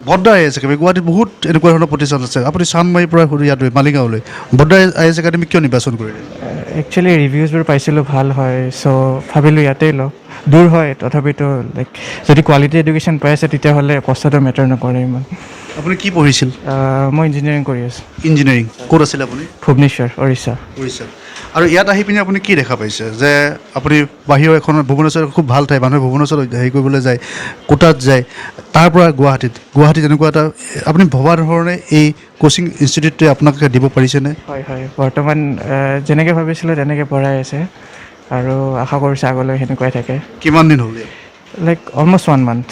Bhadra IAS Academy গুৱাহাটীত বহুত এনেকুৱা ধৰণৰ প্ৰতিষ্ঠান আছে আপুনি চানমাৰীৰ পৰা ইয়ালৈ মালিগাঁৱলৈ Bhadra IAS Academy কিয় নিৰ্বাচন কৰিলে একচুৱেলি ৰিভিউজবোৰ পাইছিলোঁ ভাল হয় চ' ভাবিলোঁ ইয়াতেই লওঁ দূৰ হয় তথাপিতো লাইক যদি কোৱালিটি এডুকেশ্যন পাই আছে তেতিয়াহ'লে কষ্টটো মেটাৰ নকৰে ইমান আপুনি কি পঢ়িছিল মই ইঞ্জিনিয়াৰিং কৰি আছোঁ ইঞ্জিনিয়াৰিং ক'ত আছিল আপুনি ভুৱনেশ্বৰ উৰিষ্যা উৰিষ্যা আৰু ইয়াত আহি পিনে আপুনি কি দেখা পাইছে যে আপুনি বাহিৰৰ এখন ভুৱনেশ্বৰ খুব ভাল ঠাই মানুহে ভুৱনেশ্বৰ হেৰি কৰিবলৈ যায় কোটাত যায় তাৰ পৰা গুৱাহাটীত এনেকুৱা এটা আপুনি ভবা ধৰণে এই কোচিং ইনষ্টিটিউটটোৱে আপোনাক দিব পাৰিছেনে হয় হয় বৰ্তমান যেনেকৈ ভাবিছিলোঁ তেনেকৈ পঢ়াই আছে আৰু আশা কৰিছোঁ আগলৈ সেনেকুৱাই থাকে কিমান দিন হ'ল লাইক অলমষ্ট 1 month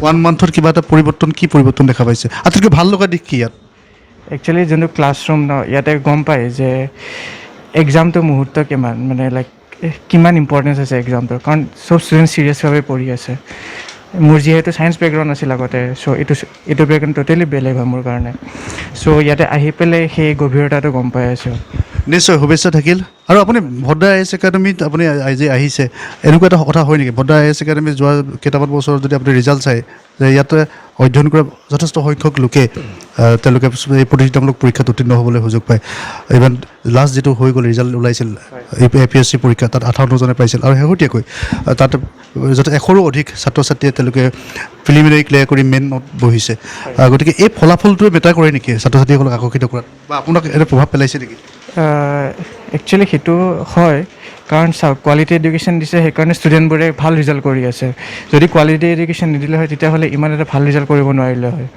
1 মান্থত কিবা এটা পৰিৱৰ্তন দেখা পাইছে আটাইতকৈ ভাল লগা দিশ কি ইয়াত একচুৱেলি যোনটো ক্লাছৰুম ন ইয়াতে গম পায় যে এক্সামটো মুহূৰ্ত কিমান মানে লাইক কিমান ইম্পৰ্টেঞ্চ আছে এক্সামটোৰ কাৰণ চব ষ্টুডেণ্ট ছিৰিয়াছভাৱে পঢ়ি আছে মোৰ যিহেতু ছায়েন্স বেকগ্ৰাউণ্ড আছিল আগতে চ' এইটো বেকগ্ৰাউণ্ড টোটেলি বেলেগ হয় মোৰ কাৰণে চ' ইয়াতে আহি পেলাই সেই গভীৰতাটো গম পাই আছোঁ নিশ্চয় শুভেচ্ছা থাকিল আৰু আপুনি Bhadra IAS Academyত আপুনি আজি আহিছে এনেকুৱা এটা কথা হয় নেকি Bhadra IAS Academy যোৱা কেইটামান বছৰত যদি আপুনি ৰিজাল্ট চায় যে ইয়াতে অধ্যয়ন কৰা যথেষ্ট সংখ্যক লোকে তেওঁলোকে এই প্ৰতিযোগিতামূলক পৰীক্ষাত উত্তীৰ্ণ হ'বলৈ সুযোগ পায় ইভেন লাষ্ট যিটো হৈ গ'ল ৰিজাল্ট ওলাইছিল APSC পৰীক্ষা তাত 58জনে পাইছিল আৰু শেহতীয়াকৈ তাত যথেষ্ট 100ৰো অধিক ছাত্ৰ ছাত্ৰীয়ে তেওঁলোকে প্ৰিলিমিনাৰী ক্লিয়াৰ কৰি মেইনত বহিছে গতিকে এই ফলাফলটোৱে মেটাৰ কৰে নেকি ছাত্ৰ ছাত্ৰীসকলক আকৰ্ষিত কৰাত বা আপোনাক এনে প্ৰভাৱ পেলাইছে নেকি একচুৱেলি সেইটো হয় কাৰণ চাওক কোৱালিটি এডুকেশ্যন দিছে সেইকাৰণে ষ্টুডেণ্টবোৰে ভাল ৰিজাল্ট কৰি আছে যদি কোৱালিটি এডুকেশ্যন নিদিলে হয় তেতিয়াহ'লে ইমান এটা ভাল ৰিজাল্ট কৰিব নোৱাৰিলে হয়